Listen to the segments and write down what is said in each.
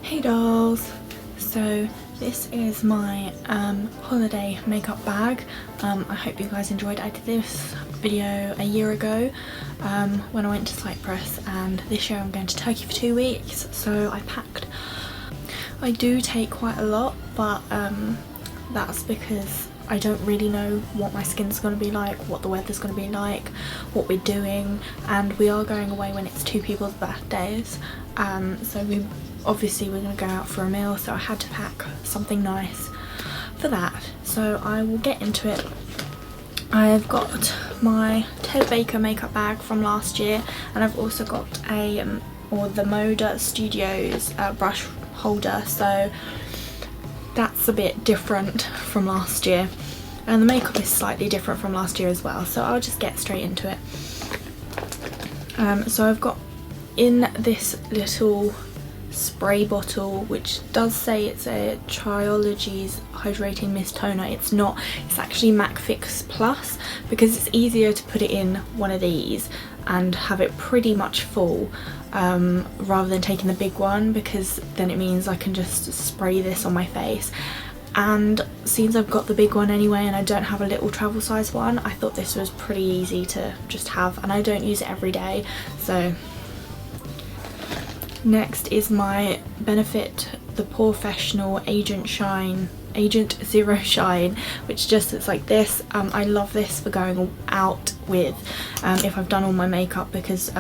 Hey dolls! So this is my holiday makeup bag. I hope you guys enjoyed. I did this video a year ago when I went to Cyprus, and this year I'm going to Turkey for 2 weeks, so I packed. I do take quite a lot, but that's because I don't really know what my skin's going to be like, what the weather's going to be like, what we're doing, and we are going away when it's two people's birthdays, so we're going to go out for a meal, so I had to pack something nice for that. So I will get into it. I've got my Ted Baker makeup bag from last year, and I've also got the Moda Studios brush holder, so that's a bit different from last year, and the makeup is slightly different from last year as well, so I'll just get straight into it. So I've got in this little spray bottle, which does say it's a Triology's hydrating mist toner. It's not, it's actually MAC Fix Plus, because it's easier to put it in one of these and have it pretty much full rather than taking the big one, because then it means I can just spray this on my face. And since I've got the big one anyway and I don't have a little travel size one, I thought this was pretty easy to just have, and I don't use it every day. So next is my Benefit the Professional Agent Zero Shine, which just looks like this. I love this for going out with if I've done all my makeup, because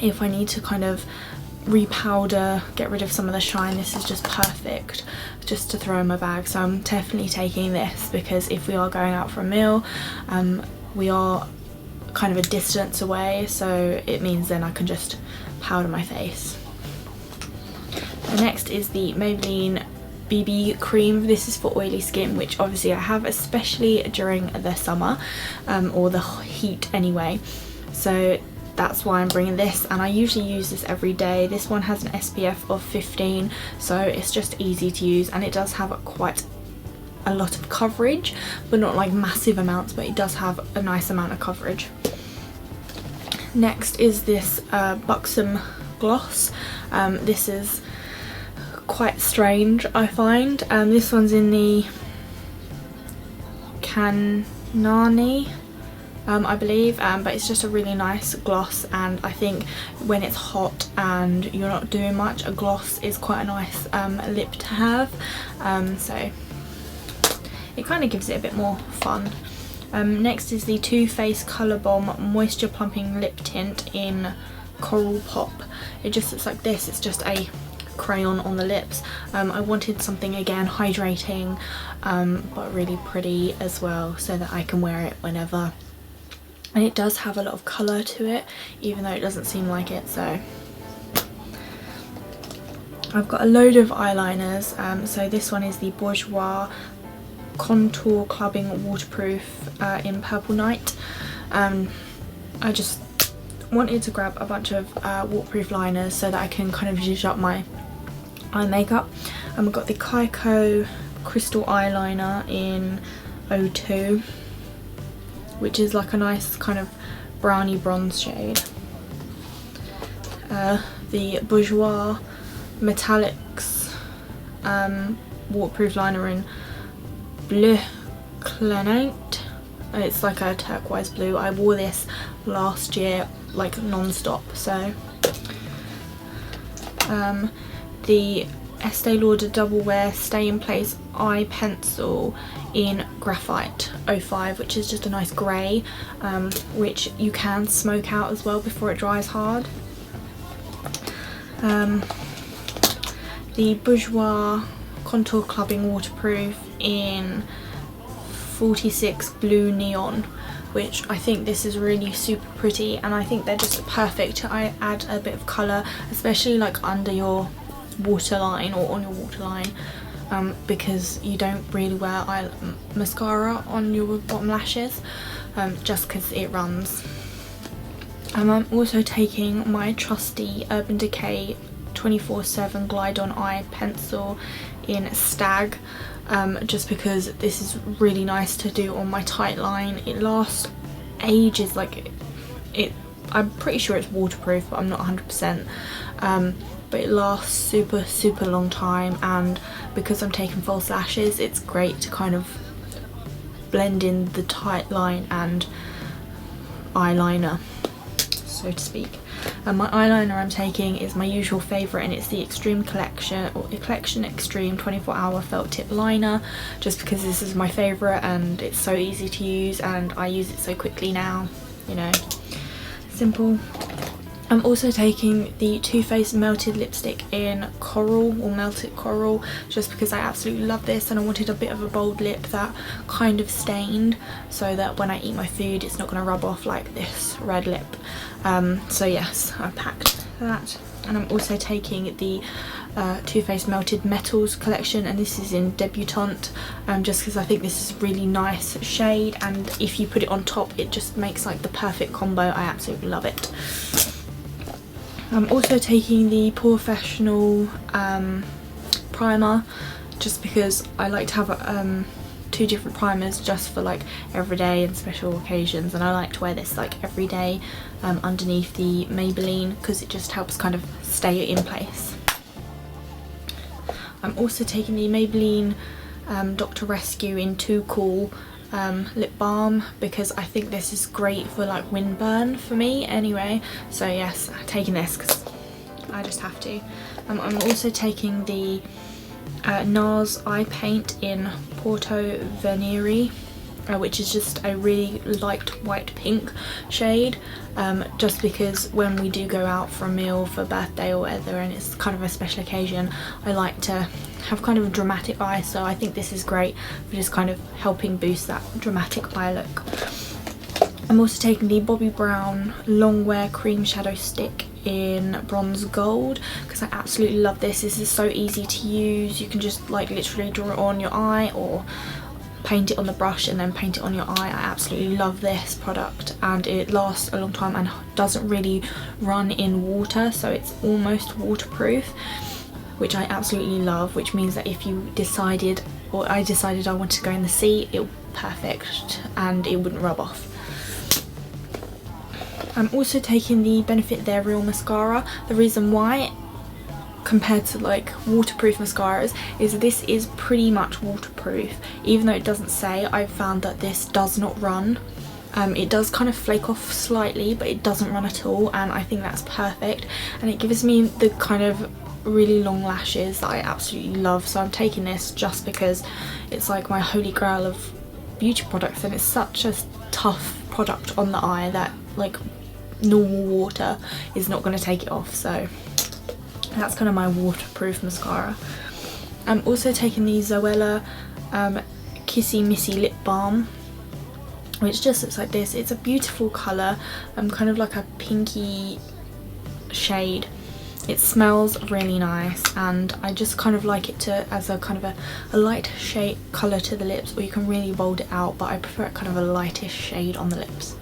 if I need to kind of repowder, get rid of some of the shine, this is just perfect just to throw in my bag. So I'm definitely taking this, because if we are going out for a meal, we are kind of a distance away, so it means then I can just powder my face. The next is the Maybelline BB cream. This is for oily skin, which obviously I have, especially during the summer or the heat anyway, so that's why I'm bringing this, and I usually use this every day. This one has an SPF of 15, so it's just easy to use, and it does have quite a lot of coverage, but not like massive amounts, but it does have a nice amount of coverage. Next is this Buxom gloss. This is quite strange, I find. This one's in the Canani, I believe, but it's just a really nice gloss, and I think when it's hot and you're not doing much, a gloss is quite a nice lip to have, so it kind of gives it a bit more fun. Next is the Too Faced Colour Bomb Moisture Plumping Lip Tint in Coral Pop. It just looks like this. It's just a crayon on the lips. I wanted something, again, hydrating, but really pretty as well, so that I can wear it whenever. And it does have a lot of colour to it, even though it doesn't seem like it. So I've got a load of eyeliners. So this one is the Bourjois Contour Clubbing Waterproof in Purple Night. I just wanted to grab a bunch of waterproof liners so that I can kind of zhuzh up my eye makeup. I've got the Kaiko Crystal Eyeliner in 02, which is like a nice kind of browny bronze shade. The Bourjois Metallics waterproof liner in Bleu Clenate. It's like a turquoise blue. I wore this last year like non-stop. So the Estee Lauder Double Wear Stay in Place Eye Pencil in Graphite 05, which is just a nice grey, which you can smoke out as well before it dries hard. The Bourjois Contour Clubbing Waterproof in 46 Blue Neon, which I think this is really super pretty, and I think they're just perfect to add a bit of colour, especially like under your waterline or on your waterline, because you don't really wear mascara on your bottom lashes, just because it runs. I'm also taking my trusty Urban Decay 24/7 Glide On Eye Pencil in Stag, just because this is really nice to do on my tight line. It lasts ages, like I'm pretty sure it's waterproof, but I'm not 100%, but it lasts super long time, and because I'm taking false lashes, it's great to kind of blend in the tight line and eyeliner, so to speak. And my eyeliner I'm taking is my usual favourite, and it's the Extreme Collection, or Collection Extreme 24-hour felt tip liner, just because this is my favourite and it's so easy to use and I use it so quickly now, you know, simple. I'm also taking the Too Faced Melted Lipstick in Coral, or Melted Coral, just because I absolutely love this and I wanted a bit of a bold lip that kind of stained, so that when I eat my food it's not going to rub off like this red lip. So yes, I packed that. And I'm also taking the Too Faced Melted Metals collection, and this is in Debutante, just because I think this is a really nice shade, and if you put it on top it just makes like the perfect combo. I absolutely love it. I'm also taking the Professional primer, just because I like to have two different primers just for like everyday and special occasions, and I like to wear this like every day underneath the Maybelline, because it just helps kind of stay in place. I'm also taking the Maybelline Dr. Rescue in Too Cool lip balm, because I think this is great for like windburn for me anyway, so yes, I'm taking this because I just have to. I'm also taking the NARS eye paint in Porto Venere, which is just a really light white pink shade, just because when we do go out for a meal, for a birthday or whatever, and it's kind of a special occasion, I like to have kind of a dramatic eye, so I think this is great for just kind of helping boost that dramatic eye look. I'm also taking the Bobbi Brown Longwear Cream Shadow Stick in Bronze Gold, because I absolutely love this. This is so easy to use. You can just like literally draw it on your eye or paint it on the brush and then paint it on your eye. I absolutely love this product, and it lasts a long time and doesn't really run in water, so it's almost waterproof, which I absolutely love, which means that if you decided, or I decided I wanted to go in the sea, it would be perfect and it wouldn't rub off. I'm also taking the Benefit They're Real mascara. The reason why, compared to like waterproof mascaras, is this is pretty much waterproof. Even though it doesn't say, I've found that this does not run. It does kind of flake off slightly, but it doesn't run at all, and I think that's perfect, and it gives me the kind of really long lashes that I absolutely love. So I'm taking this just because it's like my holy grail of beauty products, and it's such a tough product on the eye that like normal water is not going to take it off, so that's kind of my waterproof mascara. I'm also taking the Zoella Kissy Missy Lip Balm, which just looks like this. It's a beautiful colour, kind of like a pinky shade. It smells really nice, and I just kind of like it to as a kind of a light shade colour to the lips, or you can really bold it out, but I prefer it kind of a lightish shade on the lips.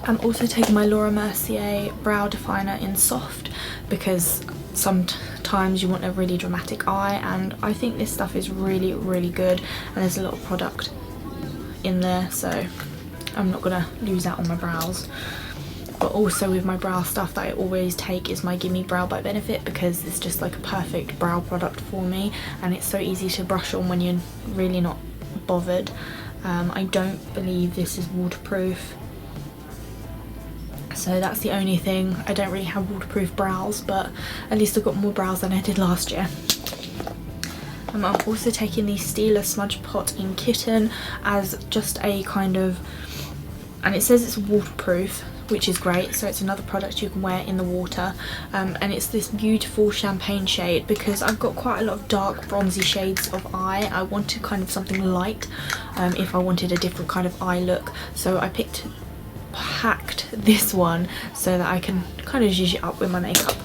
I'm also taking my Laura Mercier Brow Definer in Soft, because sometimes you want a really dramatic eye, and I think this stuff is really good, and there's a lot of product in there, so I'm not gonna lose out on my brows. But also with my brow stuff that I always take is my Gimme Brow by Benefit, because it's just like a perfect brow product for me, and it's so easy to brush on when you're really not bothered. I don't believe this is waterproof, so that's the only thing. I don't really have waterproof brows, but at least I've got more brows than I did last year. I'm also taking the Stila Smudge Pot in Kitten as just a kind of, and it says it's waterproof, which is great, so it's another product you can wear in the water, and it's this beautiful champagne shade, because I've got quite a lot of dark bronzy shades of eye. I wanted kind of something light if I wanted a different kind of eye look, so I packed this one so that I can kind of zhuzh it up with my makeup.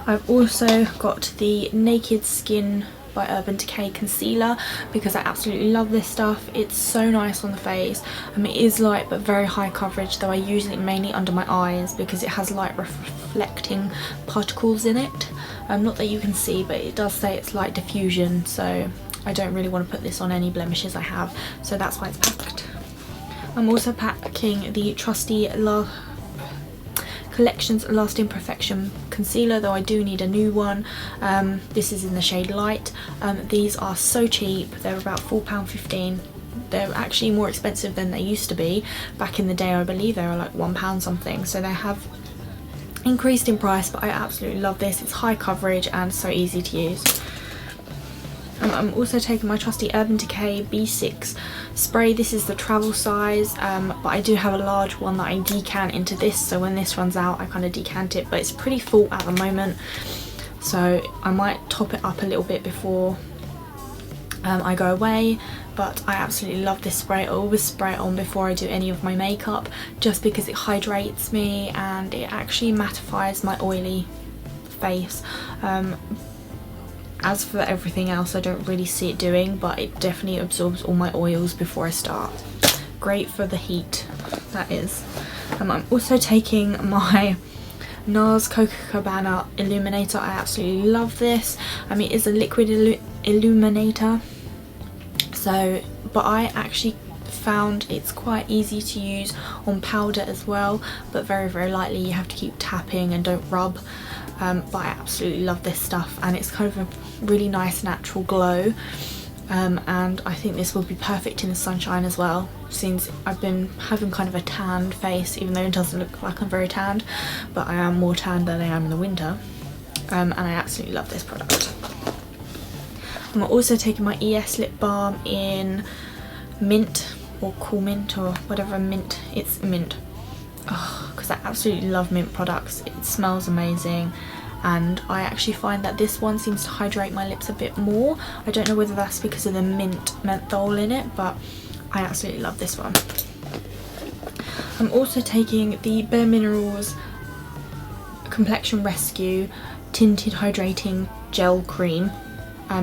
I've also got the Naked Skin by Urban Decay concealer, because I absolutely love this stuff. It's so nice on the face. It is light but very high coverage, though I use it mainly under my eyes because it has light reflecting particles in it. Not that you can see, but it does say it's light diffusion, so I don't really want to put this on any blemishes I have, so that's why it's packed. I'm also packing the trusty Collections Lasting Perfection Concealer, though I do need a new one. This is in the shade Light. These are so cheap, they're about £4.15. They're actually more expensive than they used to be. Back in the day I believe they were like £1 something, so they have increased in price, but I absolutely love this. It's high coverage and so easy to use. I'm also taking my trusty Urban Decay B6 spray. This is the travel size, but I do have a large one that I decant into this, so when this runs out I kind of decant it, but it's pretty full at the moment, so I might top it up a little bit before I go away. But I absolutely love this spray. I always spray it on before I do any of my makeup, just because it hydrates me and it actually mattifies my oily face. As for everything else, I don't really see it doing, but it definitely absorbs all my oils before I start. Great for the heat, that is. I'm also taking my NARS Copacabana Illuminator. I absolutely love this. I mean, it's a liquid illuminator, so, but I actually found it's quite easy to use on powder as well, but very, very lightly. You have to keep tapping and don't rub. But I absolutely love this stuff, and it's kind of a really nice natural glow, and I think this will be perfect in the sunshine as well, since I've been having kind of a tanned face, even though it doesn't look like I'm very tanned, but I am more tanned than I am in the winter, and I absolutely love this product. I'm also taking my ES lip balm in mint, or cool mint, or whatever mint. It's mint. Oh, because I absolutely love mint products. It smells amazing, and I actually find that this one seems to hydrate my lips a bit more. I don't know whether that's because of the menthol in it, but I absolutely love this one. I'm also taking the Bare Minerals Complexion Rescue Tinted Hydrating Gel Cream.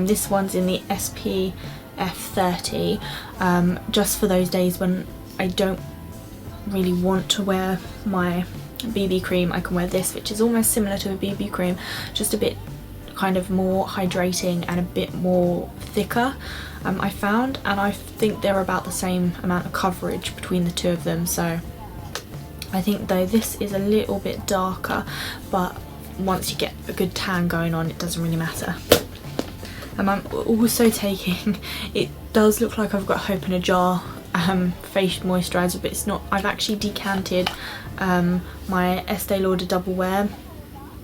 This one's in the SPF 30, just for those days when I don't really want to wear my BB cream. I can wear this, which is almost similar to a BB cream, just a bit kind of more hydrating and a bit more thicker, I found, and I think they're about the same amount of coverage between the two of them. So I think though this is a little bit darker, but once you get a good tan going on, it doesn't really matter. I'm also taking, it does look like I've got hope in a jar, face moisturiser, but it's not. I've actually decanted my Estee Lauder Double Wear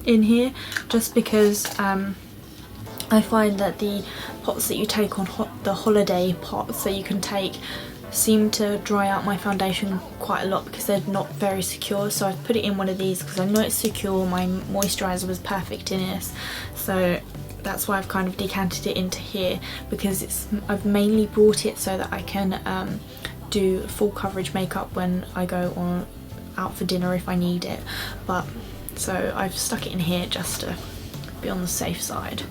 in here, just because I find that the pots that you take on the holiday pots that you can take seem to dry out my foundation quite a lot because they're not very secure, so I've put it in one of these because I know it's secure. My moisturiser was perfect in this, so that's why I've kind of decanted it into here, because I've mainly brought it so that I can do full coverage makeup when I go out for dinner if I need it. But so I've stuck it in here just to be on the safe side.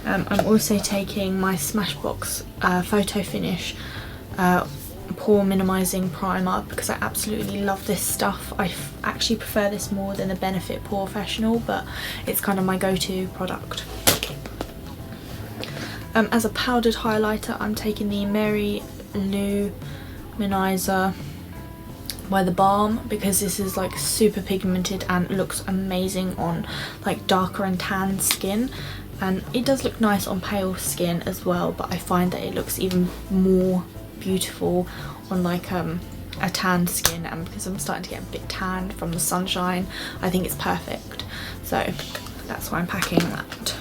I'm also taking my Smashbox Photo Finish pore minimizing primer because I absolutely love this stuff. I actually prefer this more than the Benefit Professional, but it's kind of my go-to product. As a powdered highlighter, I'm taking the Mary Lou Luminizer by The Balm, because this is like super pigmented and looks amazing on like darker and tan skin, and it does look nice on pale skin as well, but I find that it looks even more beautiful on like a tanned skin, and because I'm starting to get a bit tanned from the sunshine, I think it's perfect. So that's why I'm packing that.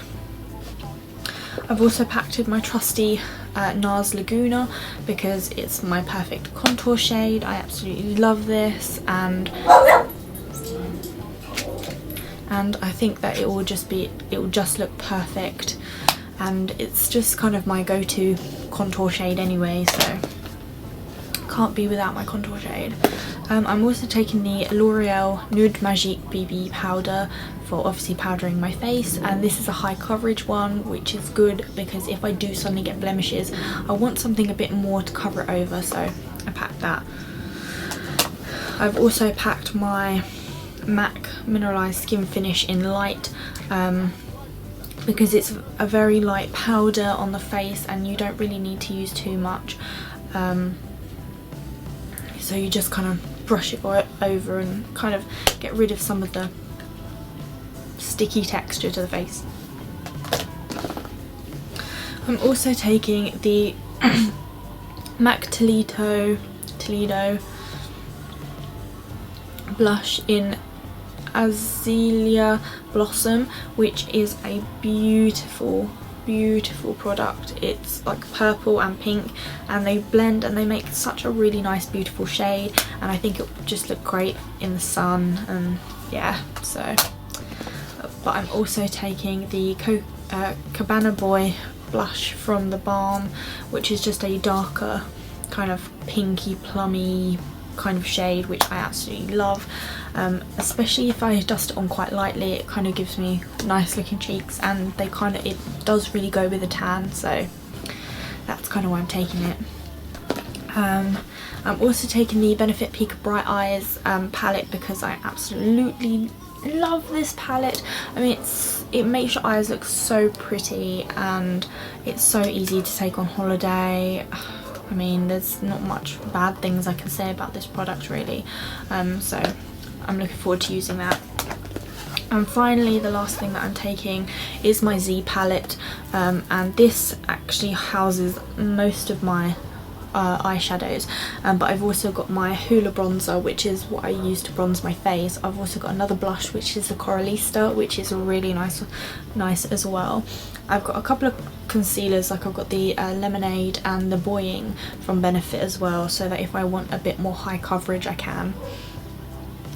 I've also packed in my trusty NARS Laguna because it's my perfect contour shade. I absolutely love this, and I think that it will just look perfect, and it's just kind of my go-to contour shade anyway, so can't be without my contour shade. I'm also taking the L'Oreal Nude Magique BB powder for obviously powdering my face, and this is a high coverage one, which is good because if I do suddenly get blemishes, I want something a bit more to cover it over, so I packed that. I've also packed my MAC Mineralized Skin Finish in Light, because it's a very light powder on the face and you don't really need to use too much, so you just kind of brush it over and kind of get rid of some of the sticky texture to the face. I'm also taking the MAC Toledo blush in Azalea Blossom, which is a beautiful product. It's like purple and pink, and they blend and they make such a really nice beautiful shade, and I think it would just look great in the sun. And yeah, so but I'm also taking the Cabana Boy blush from the Balm, which is just a darker kind of pinky plummy kind of shade, which I absolutely love. Especially if I dust it on quite lightly, it kind of gives me nice looking cheeks, and it does really go with the tan, so that's kind of why I'm taking it. I'm also taking the Benefit Peak Bright Eyes palette because I absolutely love this palette. I mean, it makes your eyes look so pretty, and it's so easy to take on holiday. I mean, there's not much bad things I can say about this product really, so I'm looking forward to using that. And finally, the last thing that I'm taking is my Z palette, and this actually houses most of my eyeshadows, but I've also got my Hoola bronzer, which is what I use to bronze my face. I've also got another blush, which is the Coralista, which is really nice as well. I've got a couple of concealers, like I've got the Lemonade and the Boying from Benefit as well, so that if I want a bit more high coverage I can.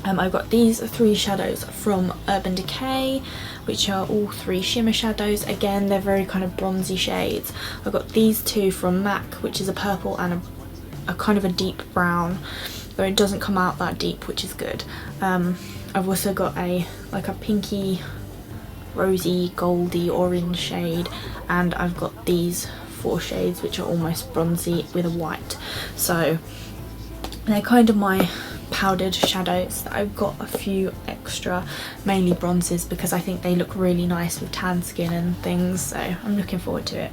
I've got these 3 shadows from Urban Decay, which are all 3 shimmer shadows. Again, they're very kind of bronzy shades. I've got these 2 from MAC, which is a purple and a kind of a deep brown, though it doesn't come out that deep, which is good. I've also got like a pinky, rosy, goldy, orange shade, and I've got these 4 shades which are almost bronzy with a white. So they're kind of my powdered shadows. I've got a few extra, mainly bronzes, because I think they look really nice with tan skin and things, so I'm looking forward to it.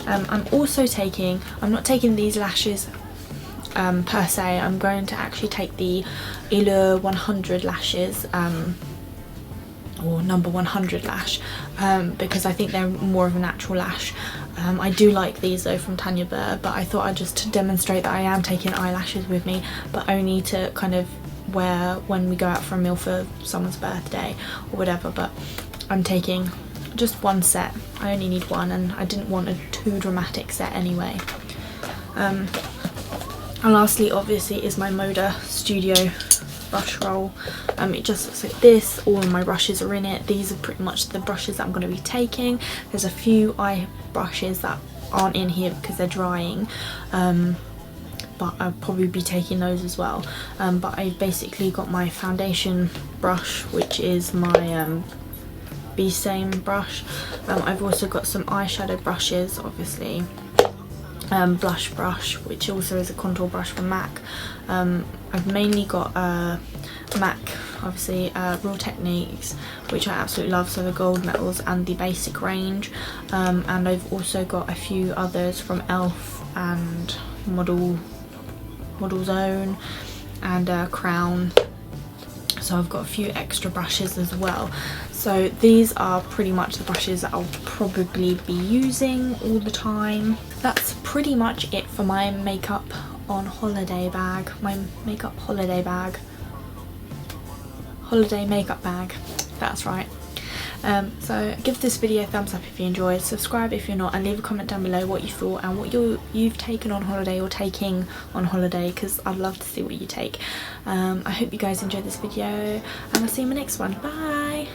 I'm also taking, I'm not taking these lashes per se. I'm going to actually take the Allure 100 lashes, or number 100 lash, because I think they're more of a natural lash. I do like these though from Tanya Burr, but I thought I'd just demonstrate that I am taking eyelashes with me, but only to kind of wear when we go out for a meal for someone's birthday or whatever. But I'm taking just 1 set. I only need 1, and I didn't want a too dramatic set anyway. And lastly, obviously, is my Moda Studio brush roll. It just looks like this. All of my brushes are in it. These are pretty much the brushes that I'm going to be taking. There's a few eye brushes that aren't in here because they're drying, but I'll probably be taking those as well. But I basically got my foundation brush, which is my Be Same brush. I've also got some eyeshadow brushes, obviously. Blush brush, which also is a contour brush from MAC. I've mainly got MAC, obviously, Real Techniques, which I absolutely love, so the gold metals and the basic range. And I've also got a few others from ELF and Model Zone and Crown. So I've got a few extra brushes as well. So these are pretty much the brushes that I'll probably be using all the time. That's pretty much it for my makeup on holiday bag. My makeup holiday bag. Holiday makeup bag. That's right. So give this video a thumbs up if you enjoyed, subscribe if you're not, and leave a comment down below what you thought and what you've taken on holiday or taking on holiday, because I'd love to see what you take. I hope you guys enjoyed this video, and I'll see you in my next one. Bye!